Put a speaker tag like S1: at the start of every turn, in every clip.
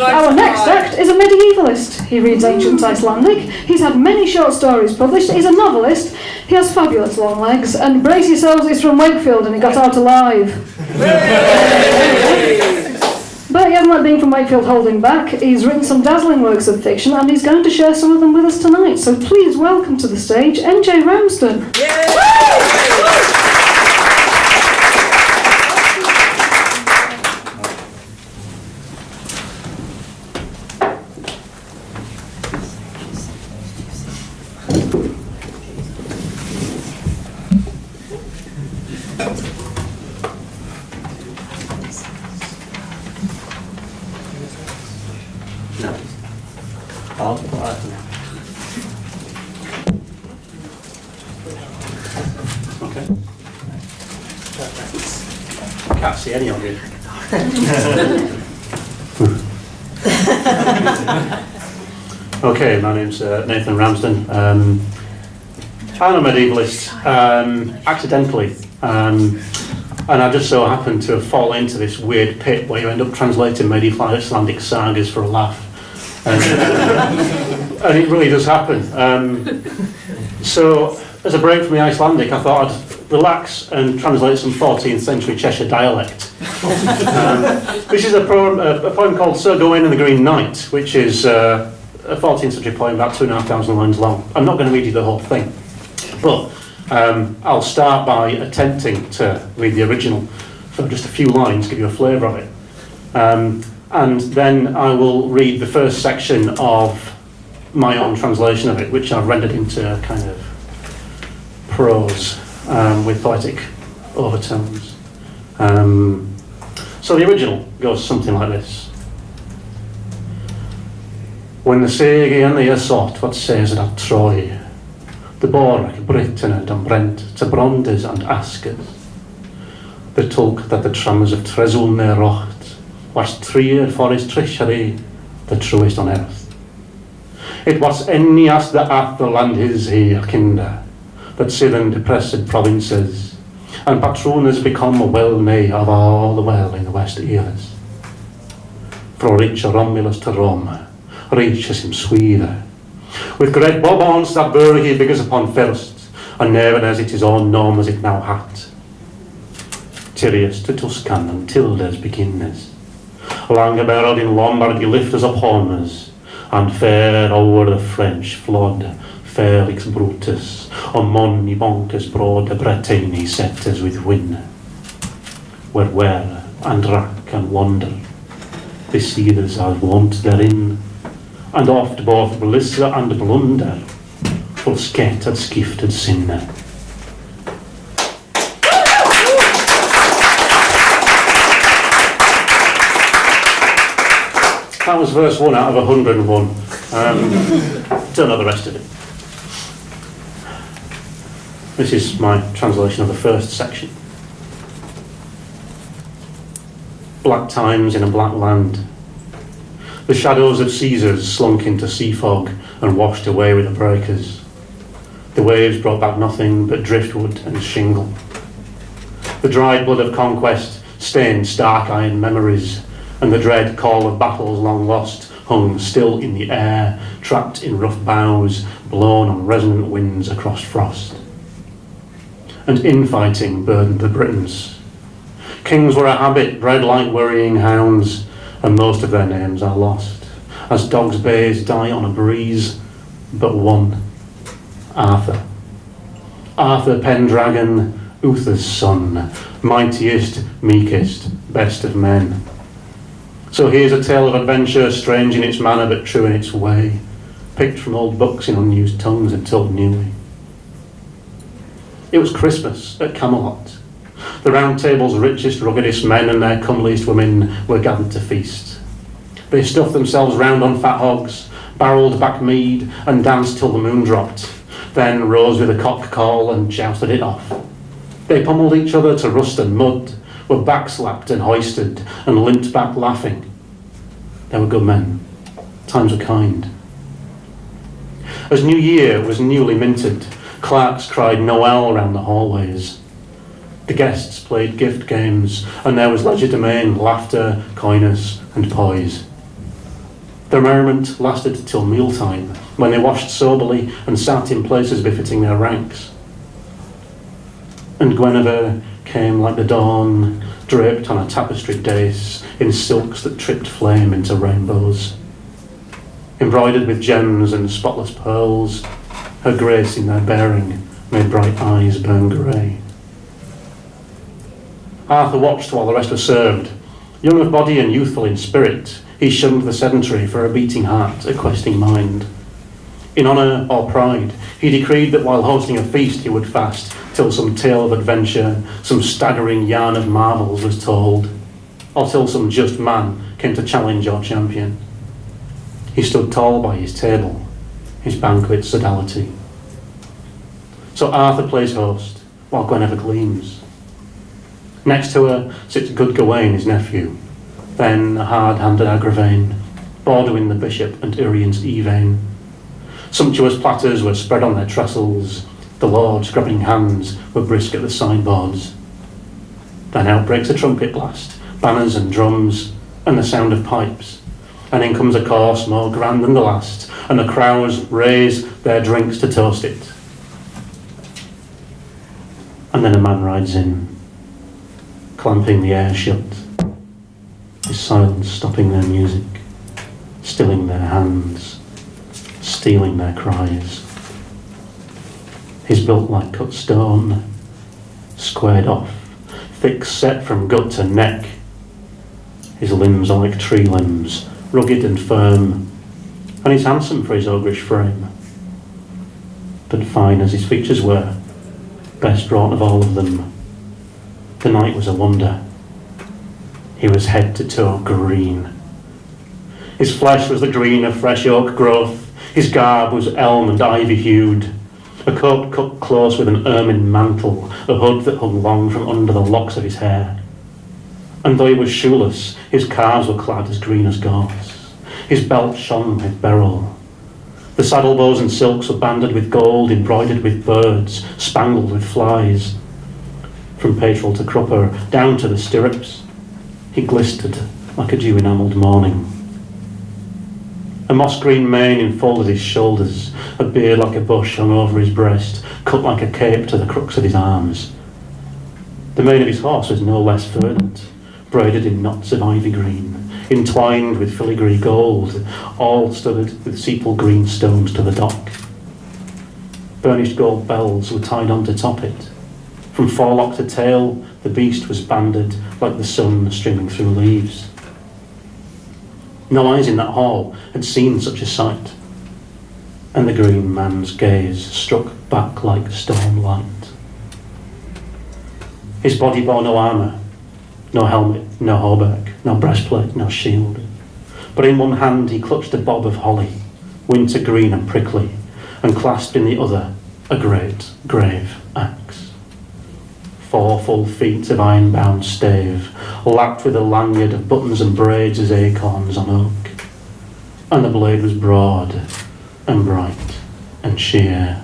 S1: Our next act is a medievalist. He reads ancient Icelandic. He's had many short stories published. He's a novelist. He has fabulous long legs. And brace yourselves, he's from Wakefield and he got out alive. But he hasn't let being from Wakefield hold him back. He's written some dazzling works of fiction and he's going to share some of them with us tonight. So please welcome to the stage N.J. Ramsden.
S2: Can't see any of you. Okay, my name's Nathan Ramsden. I'm a medievalist, accidentally, and I just so happened to fall into this weird pit where you end up translating medieval Icelandic sagas for a laugh, and it really does happen. So, as a break from the Icelandic, I thought I'd relax and translate some 14th century Cheshire dialect. This is a poem called Sir Gawain and the Green Knight, which is a 14th century poem about 2,500 lines long. I'm not going to read you the whole thing, but I'll start by attempting to read the original for just a few lines, give you a flavour of it. And then I will read the first section of my own translation of it, which I've rendered into kind of prose with poetic overtones. So the original goes something like this. When the Segi and the Assault, what says it at Troy, the Borg, Britain and Brent, to Bronders and Askers, the tulk that the trummers of Tresul ne rocht, was treered for his treachery, the truest on earth. It was any as the Atherland his here kinder, that Syren depressed provinces, and patrooners become well nigh of all the well in the West Ears. Fro reach Romulus to Rome, reaches him Swede, with great bobons that burg he biggers upon first, and never as it his own norm as it now hath. Tyrius to Tuscan and Tildes beginners, Langeberg in Lombardy lifters upon us, and fair over the French flood, Felix Brutus, on Moni Boncus broad the Bretagne setters with win, where and rack and wander, the seeders are wont therein, and oft both blisse and blunder, full skettered skifted sinner. That was verse 1 out of 101. Don't know the rest of it. This is my translation of the first section. Black times in a black land. The shadows of Caesars slunk into sea fog and washed away with the breakers. The waves brought back nothing but driftwood and shingle. The dried blood of conquest stained stark iron memories, and the dread call of battles long lost hung still in the air, trapped in rough boughs, blown on resonant winds across frost. And infighting burdened the Britons. Kings were a habit, bred like worrying hounds, and most of their names are lost, as dogs' bays die on a breeze, but one, Arthur. Arthur Pendragon, Uther's son, mightiest, meekest, best of men. So here's a tale of adventure, strange in its manner but true in its way, picked from old books in unused tongues and told newly. It was Christmas at Camelot. The Round Table's richest, ruggedest men and their comeliest women were gathered to feast. They stuffed themselves round on fat hogs, barrelled back mead, and danced till the moon dropped, then rose with a cock call and jousted it off. They pummelled each other to rust and mud, were backslapped and hoisted, and limped back laughing. They were good men. Times were kind. As New Year was newly minted, clerks cried Noel round the hallways. The guests played gift games, and there was legerdemain, laughter, coyness, and poise. Their merriment lasted till mealtime, when they washed soberly and sat in places befitting their ranks. And Guinevere came like the dawn, draped on a tapestried dais, in silks that tripped flame into rainbows. Embroidered with gems and spotless pearls, her grace in their bearing made bright eyes burn grey. Arthur watched while the rest were served. Young of body and youthful in spirit, he shunned the sedentary for a beating heart, a questing mind. In honour or pride, he decreed that while hosting a feast he would fast, till some tale of adventure, some staggering yarn of marvels was told, or till some just man came to challenge or champion. He stood tall by his table, his banquet sodality. So Arthur plays host, while Guinevere gleams. Next to her sits good Gawain, his nephew, then a hard-handed Agravain, Bordwin the bishop and Urien's Evain. Sumptuous platters were spread on their trestles, the lords, grabbing hands, were brisk at the sideboards. Then out breaks a trumpet blast, banners and drums, and the sound of pipes, and in comes a course more grand than the last, and the crowds raise their drinks to toast it. And then a man rides in, clamping the air shut, his silence stopping their music, stilling their hands, stealing their cries. He's built like cut stone, squared off, thick set from gut to neck. His limbs are like tree limbs, rugged and firm, and he's handsome for his ogreish frame. But fine as his features were, best wrought of all of them, the knight was a wonder. He was head to toe green. His flesh was the green of fresh oak growth, his garb was elm and ivy hued, a coat cut close with an ermine mantle, a hood that hung long from under the locks of his hair. And though he was shoeless, his calves were clad as green as gorse. His belt shone with beryl. The saddle bows and silks were banded with gold, embroidered with birds, spangled with flies. From petrel to crupper, down to the stirrups, he glistered like a dew-enamelled morning. A moss-green mane enfolded his shoulders, a beard like a bush hung over his breast, cut like a cape to the crooks of his arms. The mane of his horse was no less verdant, braided in knots of ivy green, entwined with filigree gold, all studded with sepal green stones to the dock. Burnished gold bells were tied on to top it. From forelock to tail, the beast was banded like the sun streaming through leaves. No eyes in that hall had seen such a sight, and the green man's gaze struck back like storm light. His body bore no armour, no helmet, no hauberk, no breastplate, no shield. But in one hand he clutched a bob of holly, winter green and prickly, and clasped in the other a great grave axe. 4 full feet of iron-bound stave, lapped with a lanyard of buttons and braids as acorns on oak. And the blade was broad and bright and sheer.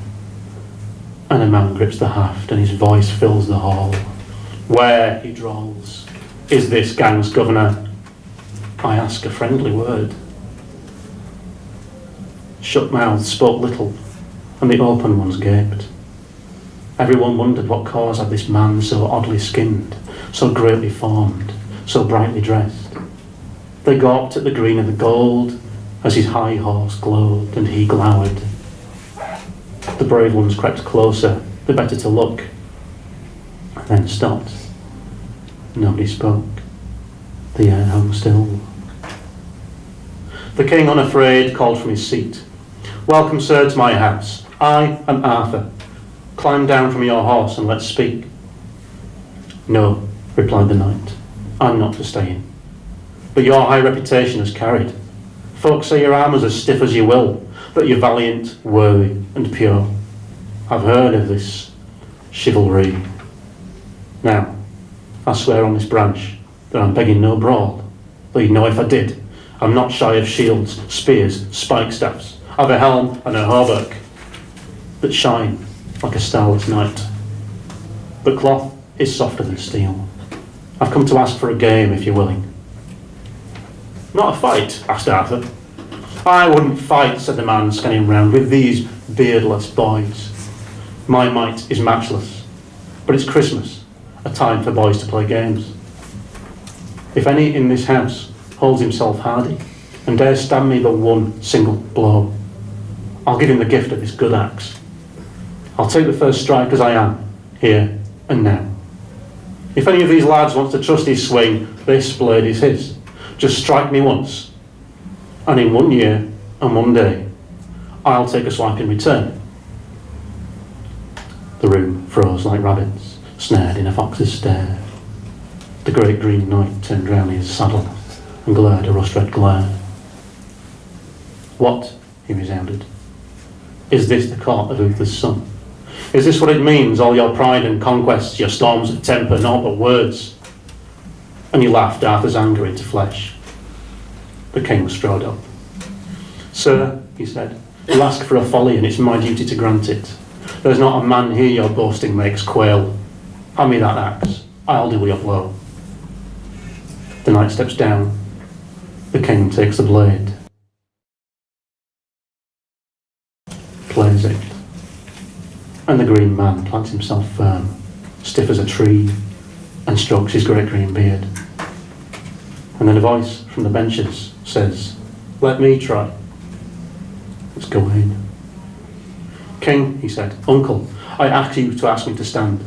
S2: And a man grips the haft and his voice fills the hall. Where, he drawls, is this gang's governor? I ask a friendly word. Shut mouths spoke little, and the open ones gaped. Everyone wondered what cause had this man so oddly skinned, so greatly formed, so brightly dressed. They gawped at the green of the gold as his high horse glowed and he glowered. The brave ones crept closer, the better to look, and then stopped. Nobody spoke. The air hung still. The king, unafraid, called from his seat. Welcome, sir, to my house. I am Arthur. Climb down from your horse and let's speak. No, replied the knight, I'm not for staying. But your high reputation has carried. Folks say your armour's as stiff as your will, but you're valiant, worthy and pure. I've heard of this chivalry. Now, I swear on this branch that I'm begging no brawl, though you'd know if I did. I'm not shy of shields, spears, spike staffs. I've a helm and a hauberk that shine like a starless night. But cloth is softer than steel. I've come to ask for a game if you're willing. Not a fight? Asked Arthur. I wouldn't fight, said the man, scanning round, with these beardless boys. My might is matchless, but it's Christmas, a time for boys to play games. If any in this house holds himself hardy and dares stand me but one single blow, I'll give him the gift of this good axe. I'll take the first strike as I am, here and now. If any of these lads wants to trust his swing, this blade is his. Just strike me once, and in 1 year and 1 day, I'll take a swipe in return. The room froze like rabbits, snared in a fox's stare. The great green knight turned round his saddle and glared a rust-red glare. What, he resounded, is this the court of Uther's son? Is this what it means, all your pride and conquests, your storms of temper, naught but words? And he laughed Arthur's anger into flesh. The king strode up. Sir, he said, you ask for a folly and it's my duty to grant it. There's not a man here your boasting makes quail. Hand me that axe, I'll deal your blow. The knight steps down. The king takes the blade. Plays it. And the green man plants himself firm, stiff as a tree, and strokes his great green beard. And then a voice from the benches says, let me try. It's Gawain. King, he said, uncle, I ask you to ask me to stand.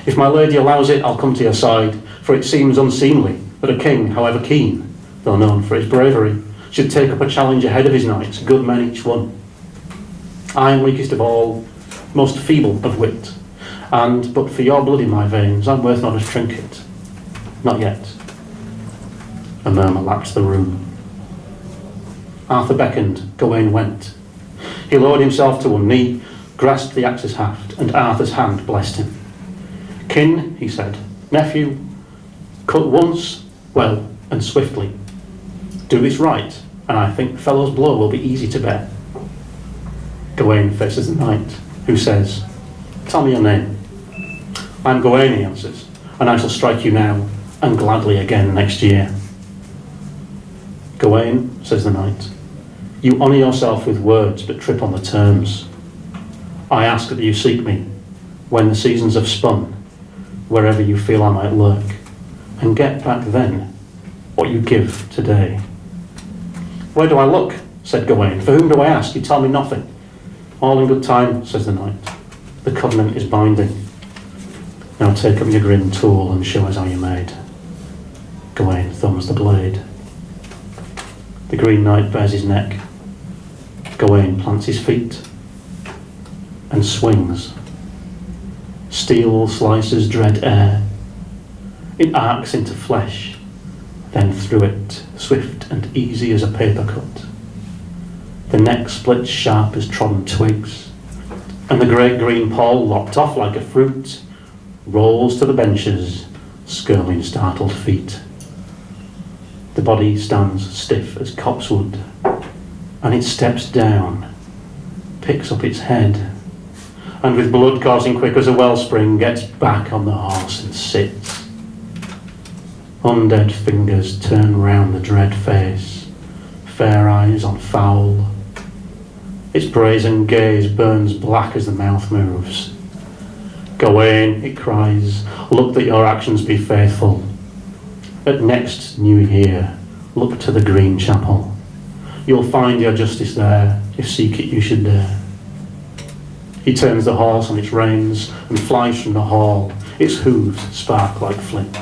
S2: If my lady allows it, I'll come to your side, for it seems unseemly that a king, however keen, though known for his bravery, should take up a challenge ahead of his knights, good men each one. I am weakest of all, most feeble of wit, and but for your blood in my veins, I'm worth not a trinket. Not yet. A murmur lapped the room. Arthur beckoned, Gawain went. He lowered himself to one knee, grasped the axe's haft, and Arthur's hand blessed him. Kin, he said, nephew, cut once, well and swiftly. Do this right, and I think the fellow's blow will be easy to bear. Gawain faces the knight, who says, tell me your name. I'm Gawain, he answers, and I shall strike you now, and gladly again next year. Gawain, says the knight, you honour yourself with words, but trip on the terms. I ask that you seek me, when the seasons have spun, wherever you feel I might lurk, and get back then what you give today. Where do I look? Said Gawain. For whom do I ask? You tell me nothing. All in good time, says the knight. The covenant is binding. Now take up your grim tool and show us how you're made. Gawain thumbs the blade. The green knight bares his neck. Gawain plants his feet and swings. Steel slices dread air. It arcs into flesh, then through it, swift and easy as a paper cut. The neck splits sharp as trodden twigs, and the great green pole, lopped off like a fruit, rolls to the benches, skirling startled feet. The body stands stiff as copsewood, and it steps down, picks up its head, and with blood coursing quick as a wellspring, gets back on the horse and sits. Undead fingers turn round the dread face, fair eyes on foul. Its brazen gaze burns black as the mouth moves. Gawain, it cries, look that your actions be faithful. At next new year, look to the green chapel. You'll find your justice there, if seek it you should dare. He turns the horse on its reins and flies from the hall, its hooves spark like flint.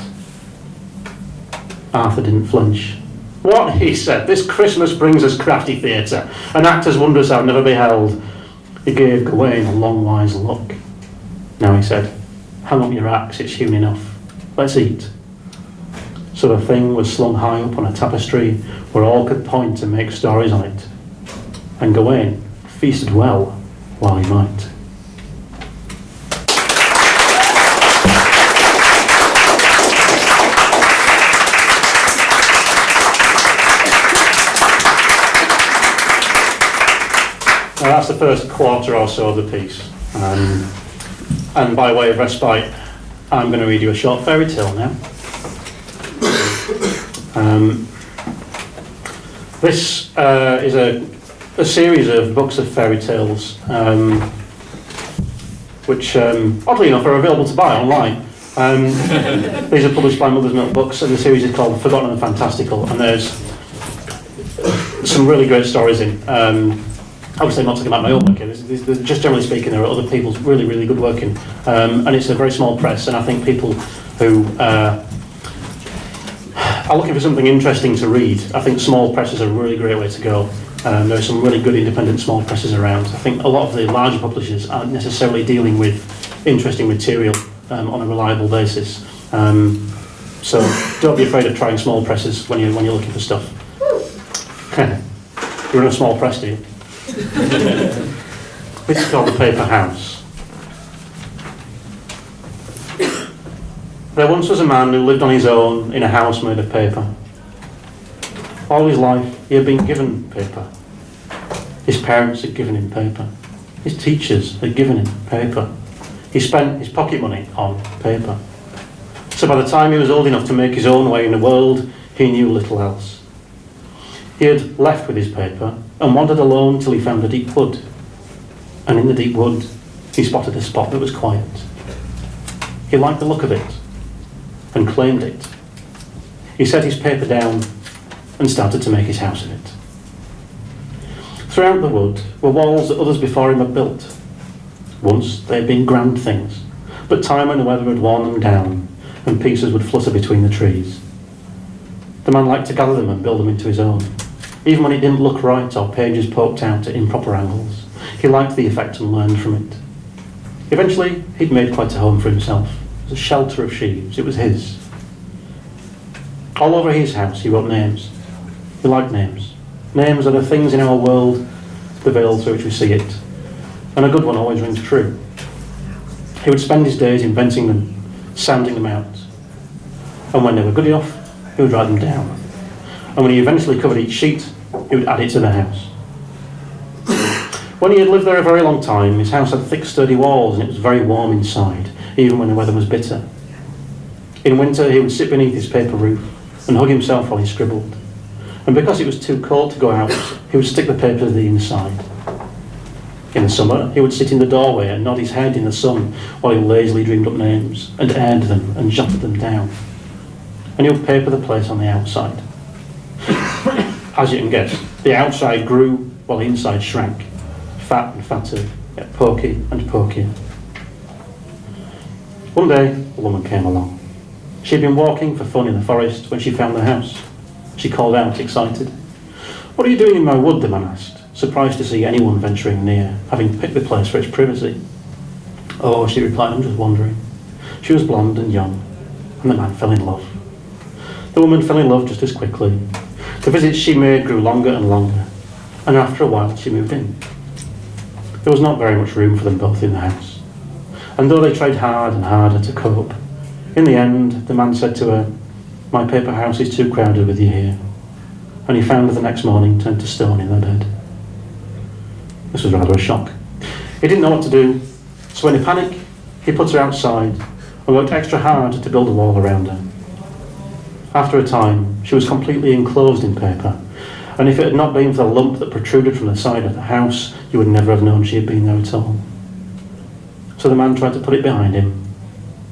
S2: Arthur didn't flinch. What, he said, this Christmas brings us crafty theatre, and actors wondrous I've never beheld. He gave Gawain a long wise look. Now he said, hang up your axe, it's hewn enough. Let's eat. So the thing was slung high up on a tapestry where all could point and make stories on it. And Gawain feasted well while he might. Now that's the first quarter or so of the piece. And by way of respite, I'm going to read you a short fairy tale now. This is a series of books of fairy tales, which oddly enough are available to buy online. These are published by Mother's Milk Books, and the series is called Forgotten and Fantastical, and there's some really great stories in. Obviously I'm not talking about my own work here, just generally speaking there are other people's really, really good work in. And it's a very small press, and I think people who are looking for something interesting to read, I think small presses are a really great way to go. There are some really good independent small presses around. I think a lot of the larger publishers aren't necessarily dealing with interesting material on a reliable basis. So don't be afraid of trying small presses when you're looking for stuff. You're in a small press, do you? This is called The Paper House. There once was a man who lived on his own in a house made of paper. All his life he had been given paper. His parents had given him paper. His teachers had given him paper. He spent his pocket money on paper. So by the time he was old enough to make his own way in the world, he knew little else. He had left with his paper and wandered alone till he found a deep wood. And in the deep wood, he spotted a spot that was quiet. He liked the look of it and claimed it. He set his paper down and started to make his house of it. Throughout the wood were walls that others before him had built. Once they had been grand things, but time and the weather had worn them down, and pieces would flutter between the trees. The man liked to gather them and build them into his own. Even when it didn't look right or pages poked out at improper angles, he liked the effect and learned from it. Eventually, he'd made quite a home for himself. It was a shelter of sheaves. It was his. All over his house he wrote names. He liked names. Names are the things in our world, the veil through which we see it. And a good one always rings true. He would spend his days inventing them, sounding them out. And when they were good enough, he would write them down. And when he eventually covered each sheet, he would add it to the house. When he had lived there a very long time, his house had thick, sturdy walls, and it was very warm inside, even when the weather was bitter. In winter, he would sit beneath his paper roof and hug himself while he scribbled. And because it was too cold to go out, he would stick the paper to the inside. In the summer, he would sit in the doorway and nod his head in the sun while he lazily dreamed up names and aired them and jotted them down. And he would paper the place on the outside. As you can guess, the outside grew while the inside shrank, fat and fatter, yet poky and pokier. One day, a woman came along. She had been walking for fun in the forest when she found the house. She called out, excited. "What are you doing in my wood?" the man asked, surprised to see anyone venturing near, having picked the place for its privacy. "Oh," she replied, "I'm just wandering." She was blonde and young, and the man fell in love. The woman fell in love just as quickly. The visits she made grew longer and longer, and after a while she moved in. There was not very much room for them both in the house, and though they tried hard and harder to cope, in the end the man said to her, "My paper house is too crowded with you here," and he found her the next morning turned to stone in her bed. This was rather a shock. He didn't know what to do, so in a panic he put her outside and worked extra hard to build a wall around her. After a time, she was completely enclosed in paper, and if it had not been for the lump that protruded from the side of the house, you would never have known she had been there at all. So the man tried to put it behind him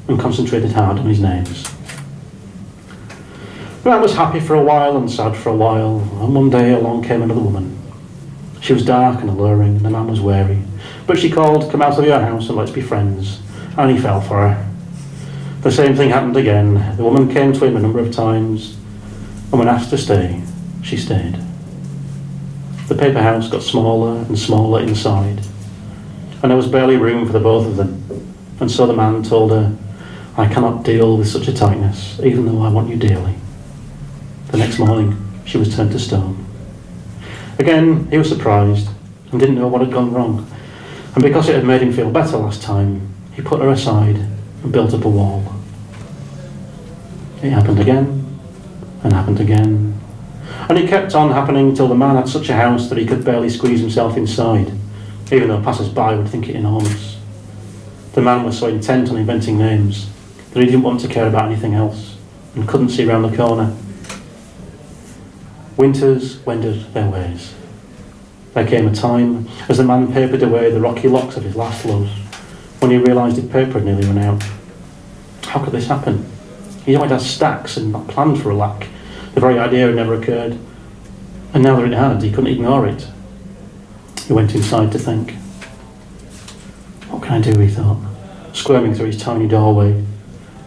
S2: and concentrated hard on his names. The man was happy for a while and sad for a while, and one day along came another woman. She was dark and alluring, and the man was wary, but she called, "Come out of your house and let's be friends," and he fell for her. The same thing happened again. The woman came to him a number of times, and when asked to stay, she stayed. The paper house got smaller and smaller inside, and there was barely room for the both of them, and so the man told her, "I cannot deal with such a tightness, even though I want you dearly." The next morning, she was turned to stone. Again, he was surprised and didn't know what had gone wrong, and because it had made him feel better last time, he put her aside and built up a wall. It happened again, and happened again, and it kept on happening till the man had such a house that he could barely squeeze himself inside, even though passers-by would think it enormous. The man was so intent on inventing names that he didn't want to care about anything else, and couldn't see round the corner. Winters wended their ways. There came a time, as the man papered away the rocky locks of his last love, when he realised his paper had nearly run out. How could this happen? He always had stacks and not planned for a lack. The very idea had never occurred. And now that it had, he couldn't ignore it. He went inside to think. What can I do, he thought, squirming through his tiny doorway.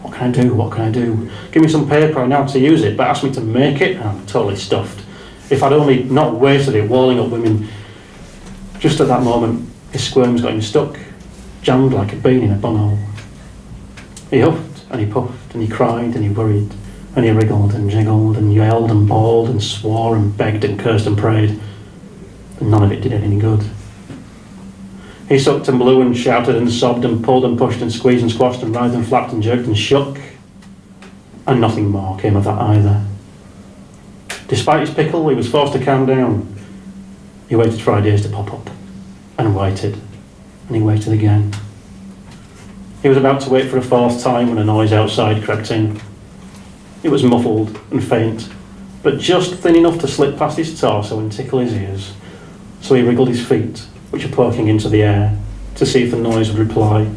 S2: What can I do? What can I do? Give me some paper, I know how to use it, but ask me to make it? I'm totally stuffed. If I'd only not wasted it walling up women. Just at that moment, his squirms got him stuck, jammed like a bean in a bunghole. He huffed and he puffed and he cried and he worried and he wriggled and jiggled and yelled and bawled and swore and begged and cursed and prayed. But none of it did any good. He sucked and blew and shouted and sobbed and pulled and pushed and squeezed and squashed and writhed and flapped and jerked and shook. And nothing more came of that either. Despite his pickle, he was forced to calm down. He waited for ideas to pop up. And waited. And he waited again. He was about to wait for a fourth time when a noise outside crept in. It was muffled and faint, but just thin enough to slip past his torso and tickle his ears. So he wriggled his feet, which were poking into the air, to see if the noise would reply.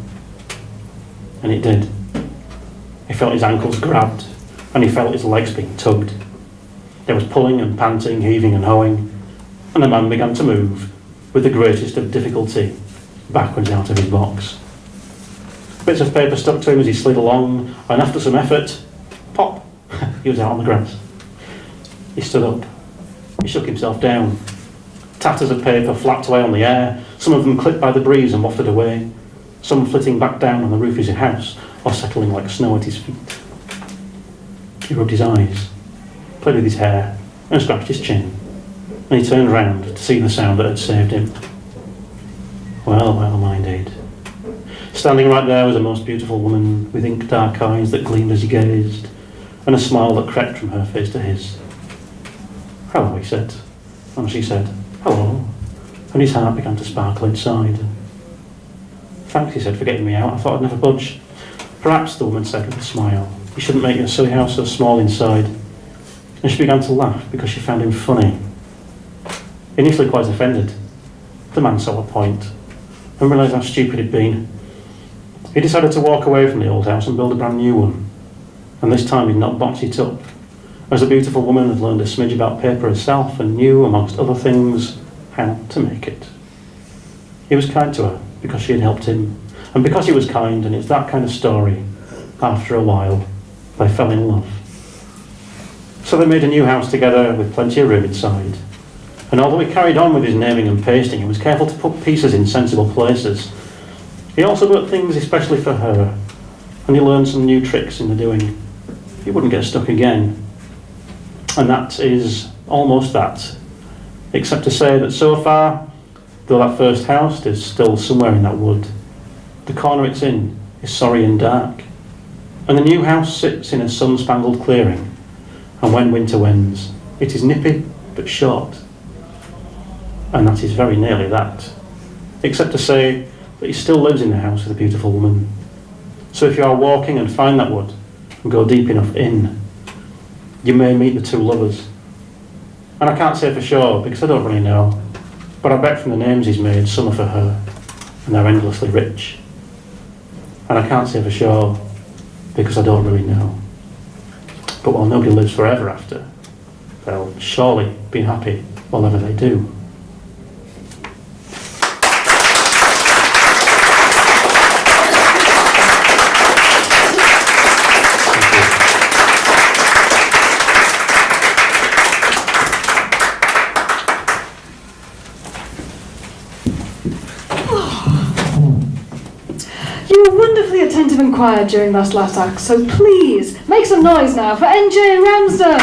S2: And it did. He felt his ankles grabbed, and he felt his legs being tugged. There was pulling and panting, heaving and hoeing, and the man began to move, with the greatest of difficulty, backwards out of his box. Bits of paper stuck to him as he slid along, and after some effort, pop, he was out on the grass. He stood up. He shook himself down. Tatters of paper flapped away on the air, some of them clipped by the breeze and wafted away, some flitting back down on the roof of his house, or settling like snow at his feet. He rubbed his eyes, played with his hair, and scratched his chin, and he turned round to see the sound that had saved him. Well, well, indeed. Standing right there was a most beautiful woman with ink-dark eyes that gleamed as he gazed, and a smile that crept from her face to his. Hello, he said, and she said, hello, and his heart began to sparkle inside. Thanks, he said, for getting me out. I thought I'd never budge. Perhaps, the woman said with a smile, you shouldn't make your silly house so small inside. And she began to laugh because she found him funny. Initially quite offended, the man saw a point and realised how stupid he'd been. He decided to walk away from the old house and build a brand new one. And this time he'd not boxed it up, as the beautiful woman had learned a smidge about paper herself and knew, amongst other things, how to make it. He was kind to her because she had helped him, and because he was kind, and it's that kind of story, after a while, they fell in love. So they made a new house together with plenty of room inside. And although he carried on with his naming and pasting, he was careful to put pieces in sensible places. He also built things especially for her, and he learned some new tricks in the doing. He wouldn't get stuck again. And that is almost that, except to say that so far, though that first house is still somewhere in that wood, the corner it's in is sorry and dark, and the new house sits in a sun-spangled clearing, and when winter wends, it is nippy but short. And that is very nearly that, except to say that he still lives in the house with a beautiful woman. So if you are walking and find that wood, and go deep enough in, you may meet the two lovers. And I can't say for sure, because I don't really know, but I bet from the names he's made, some are for her, and they're endlessly rich. And I can't say for sure, because I don't really know. But while nobody lives forever after, they'll surely be happy whatever they do.
S1: You were wonderfully attentive and quiet during that last act, so please make some noise now for NJ Ramsden.